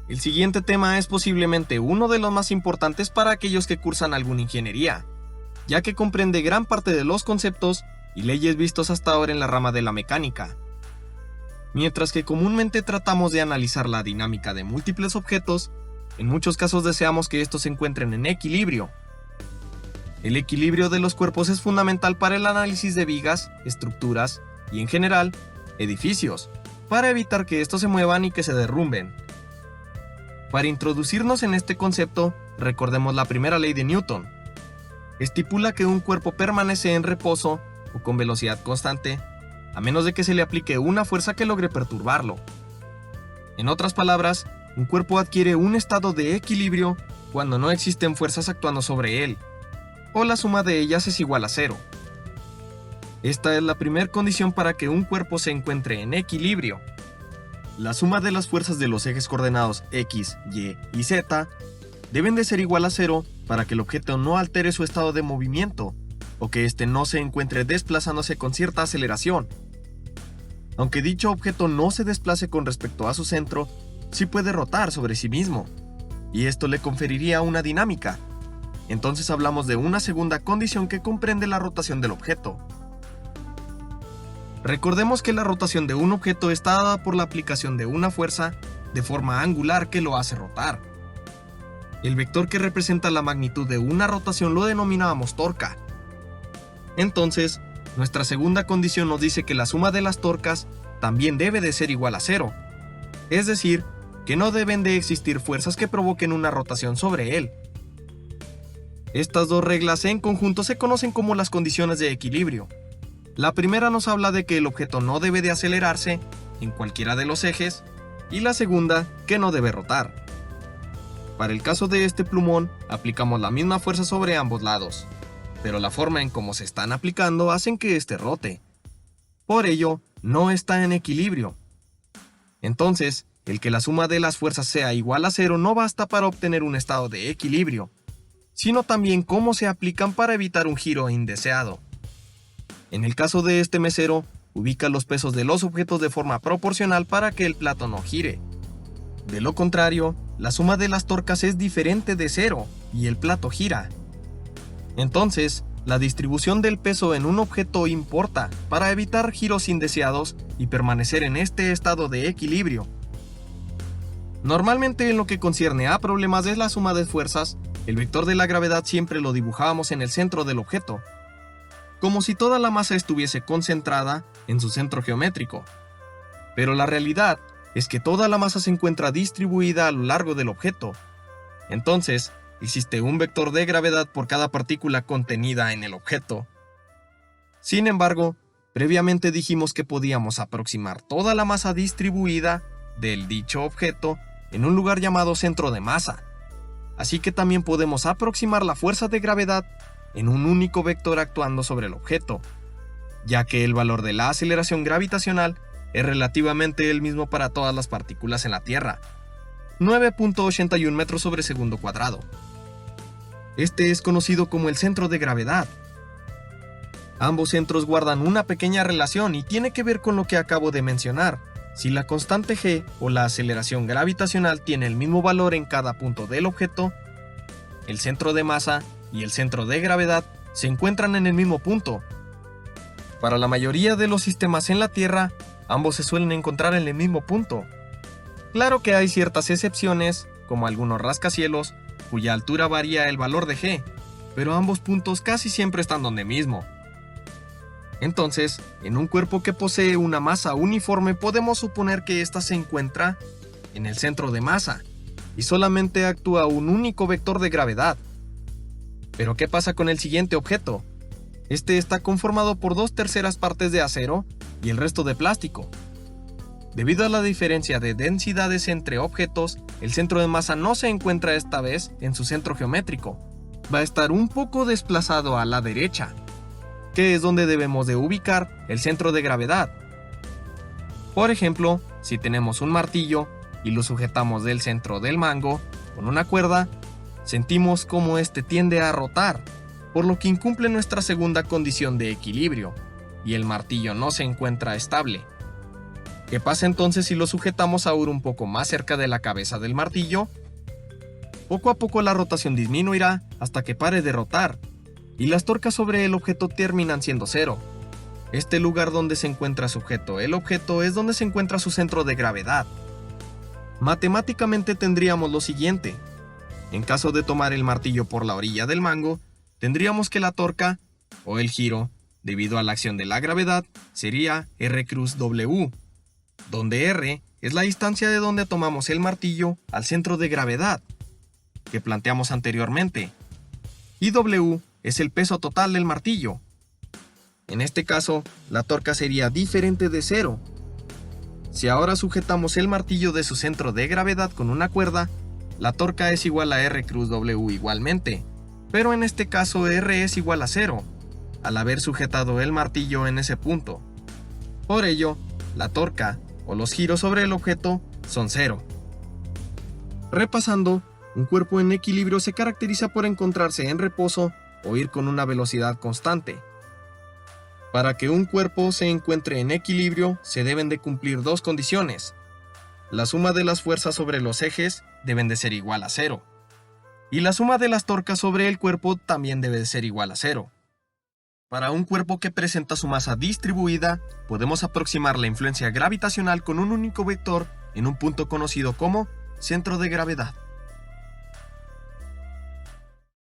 El siguiente tema es posiblemente uno de los más importantes para aquellos que cursan alguna ingeniería, ya que comprende gran parte de los conceptos y leyes vistos hasta ahora en la rama de la mecánica. Mientras que comúnmente tratamos de analizar la dinámica de múltiples objetos, en muchos casos deseamos que estos se encuentren en equilibrio. El equilibrio de los cuerpos es fundamental para el análisis de vigas, estructuras y, en general, edificios, para evitar que estos se muevan y que se derrumben. Para introducirnos en este concepto, recordemos la primera ley de Newton. Estipula que un cuerpo permanece en reposo o con velocidad constante, a menos de que se le aplique una fuerza que logre perturbarlo. En otras palabras, un cuerpo adquiere un estado de equilibrio cuando no existen fuerzas actuando sobre él, o la suma de ellas es igual a cero. Esta es la primera condición para que un cuerpo se encuentre en equilibrio. La suma de las fuerzas de los ejes coordenados X, Y y Z deben de ser igual a cero para que el objeto no altere su estado de movimiento, o que éste no se encuentre desplazándose con cierta aceleración. Aunque dicho objeto no se desplace con respecto a su centro, sí puede rotar sobre sí mismo, y esto le conferiría una dinámica. Entonces hablamos de una segunda condición que comprende la rotación del objeto. Recordemos que la rotación de un objeto está dada por la aplicación de una fuerza de forma angular que lo hace rotar. El vector que representa la magnitud de una rotación lo denominábamos torca. Entonces, nuestra segunda condición nos dice que la suma de las torcas también debe de ser igual a cero. Es decir, que no deben de existir fuerzas que provoquen una rotación sobre él. Estas dos reglas en conjunto se conocen como las condiciones de equilibrio. La primera nos habla de que el objeto no debe de acelerarse en cualquiera de los ejes, y la segunda, que no debe rotar. Para el caso de este plumón, aplicamos la misma fuerza sobre ambos lados, pero la forma en cómo se están aplicando hacen que éste rote. Por ello, no está en equilibrio. Entonces, el que la suma de las fuerzas sea igual a cero no basta para obtener un estado de equilibrio, sino también cómo se aplican para evitar un giro indeseado. En el caso de este mesero, ubica los pesos de los objetos de forma proporcional para que el plato no gire. De lo contrario, la suma de las torcas es diferente de cero y el plato gira. Entonces, la distribución del peso en un objeto importa para evitar giros indeseados y permanecer en este estado de equilibrio. Normalmente en lo que concierne a problemas de la suma de fuerzas, el vector de la gravedad siempre lo dibujábamos en el centro del objeto, como si toda la masa estuviese concentrada en su centro geométrico. Pero la realidad es que toda la masa se encuentra distribuida a lo largo del objeto. Entonces, existe un vector de gravedad por cada partícula contenida en el objeto. Sin embargo, previamente dijimos que podíamos aproximar toda la masa distribuida del dicho objeto en un lugar llamado centro de masa. Así que también podemos aproximar la fuerza de gravedad en un único vector actuando sobre el objeto, ya que el valor de la aceleración gravitacional es relativamente el mismo para todas las partículas en la Tierra, 9.81 metros sobre segundo cuadrado. Este es conocido como el centro de gravedad. Ambos centros guardan una pequeña relación y tiene que ver con lo que acabo de mencionar. Si la constante g o la aceleración gravitacional tiene el mismo valor en cada punto del objeto, el centro de masa y el centro de gravedad se encuentran en el mismo punto. Para la mayoría de los sistemas en la Tierra, ambos se suelen encontrar en el mismo punto. Claro que hay ciertas excepciones, como algunos rascacielos, cuya altura varía el valor de g, pero ambos puntos casi siempre están donde mismo. Entonces, en un cuerpo que posee una masa uniforme podemos suponer que ésta se encuentra en el centro de masa, y solamente actúa un único vector de gravedad. Pero ¿qué pasa con el siguiente objeto? Este está conformado por 2/3 partes de acero y el resto de plástico. Debido a la diferencia de densidades entre objetos, el centro de masa no se encuentra esta vez en su centro geométrico. Va a estar un poco desplazado a la derecha, que es donde debemos de ubicar el centro de gravedad. Por ejemplo, si tenemos un martillo y lo sujetamos del centro del mango con una cuerda, sentimos cómo este tiende a rotar, por lo que incumple nuestra segunda condición de equilibrio, y el martillo no se encuentra estable. ¿Qué pasa entonces si lo sujetamos ahora un poco más cerca de la cabeza del martillo? Poco a poco la rotación disminuirá hasta que pare de rotar, y las torcas sobre el objeto terminan siendo cero. Este lugar donde se encuentra sujeto el objeto es donde se encuentra su centro de gravedad. Matemáticamente tendríamos lo siguiente. En caso de tomar el martillo por la orilla del mango, tendríamos que la torca, o el giro, debido a la acción de la gravedad, sería R cruz W, donde R es la distancia de donde tomamos el martillo al centro de gravedad, que planteamos anteriormente, y W es el peso total del martillo. En este caso, la torca sería diferente de cero. Si ahora sujetamos el martillo de su centro de gravedad con una cuerda, la torca es igual a R cruz W igualmente, pero en este caso R es igual a cero, al haber sujetado el martillo en ese punto. Por ello, la torca, o los giros sobre el objeto, son cero. Repasando, un cuerpo en equilibrio se caracteriza por encontrarse en reposo o ir con una velocidad constante. Para que un cuerpo se encuentre en equilibrio, se deben de cumplir dos condiciones. La suma de las fuerzas sobre los ejes deben de ser igual a cero, y la suma de las torcas sobre el cuerpo también debe de ser igual a cero. Para un cuerpo que presenta su masa distribuida, podemos aproximar la influencia gravitacional con un único vector en un punto conocido como centro de gravedad.